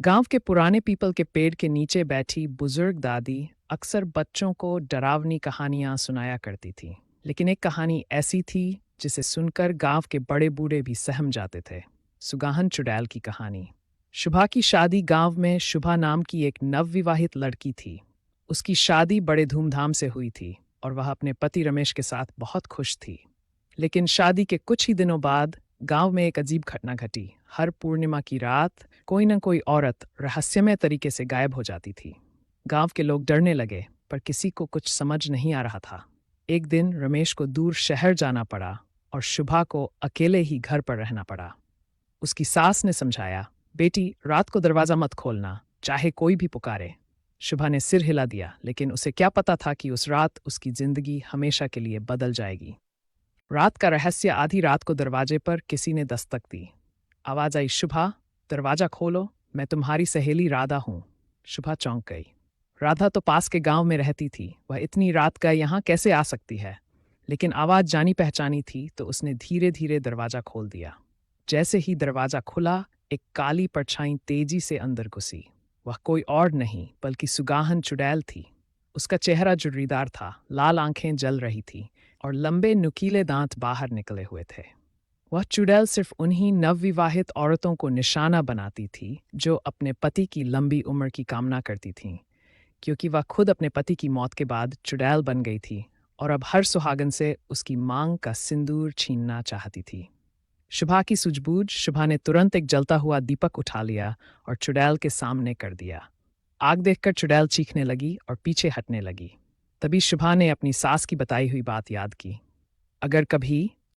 गांव के पुराने पीपल के पेड़ के नीचे बैठी बुजुर्ग दादी अक्सर बच्चों को डरावनी कहानियां सुनाया करती थी। लेकिन एक कहानी ऐसी थी जिसे सुनकर गांव के बड़े बूढ़े भी सहम जाते थे। सुगाहन चुड़ैल की कहानी। शुभा की शादी गांव में शुभा नाम की एक नवविवाहित लड़की थी। उसकी शादी बड़े धूमधाम से हुई थी और वह अपने पति रमेश के साथ बहुत खुश थी। लेकिन शादी के कुछ ही दिनों बाद गांव में एक अजीब घटना घटी। हर पूर्णिमा की रात कोई न कोई औरत रहस्यमय तरीके से गायब हो जाती थी। गांव के लोग डरने लगे, पर किसी को कुछ समझ नहीं आ रहा था। एक दिन रमेश को दूर शहर जाना पड़ा और शुभा को अकेले ही घर पर रहना पड़ा। उसकी सास ने समझाया, बेटी रात को दरवाजा मत खोलना, चाहे कोई भी पुकारे। शुभा ने सिर हिला दिया, लेकिन उसे क्या पता था कि उस रात उसकी जिंदगी हमेशा के लिए बदल जाएगी। रात का रहस्य। आधी रात को दरवाजे पर किसी ने दस्तक दी। आवाज आई, शुभा दरवाजा खोलो, मैं तुम्हारी सहेली राधा हूं। शुभा चौंक गई। राधा तो पास के गांव में रहती थी, वह इतनी रात का यहाँ कैसे आ सकती है? लेकिन आवाज जानी पहचानी थी, तो उसने धीरे धीरे दरवाजा खोल दिया। जैसे ही दरवाजा खुला, एक काली परछाई तेजी से अंदर घुसी। वह कोई और नहीं बल्कि सुगाहन चुड़ैल थी। उसका चेहरा जुर्रीदार था, लाल आंखें जल रही थी और लंबे नुकीले दांत बाहर निकले हुए थे। वह चुड़ैल सिर्फ उन्हीं नवविवाहित औरतों को निशाना बनाती थी जो अपने पति की लंबी उम्र की कामना करती थीं, क्योंकि वह खुद अपने पति की मौत के बाद चुड़ैल बन गई थी और अब हर सुहागन से उसकी मांग का सिंदूर छीनना चाहती थी। शुभा की सूझबूझ। शुभा ने तुरंत एक जलता हुआ दीपक उठा लिया और चुड़ैल के सामने कर दिया। आग देखकर चुड़ैल चीखने लगी और पीछे हटने लगी। तभी शुभा ने अपनी सास की बताई हुई बात याद की। अगर कभी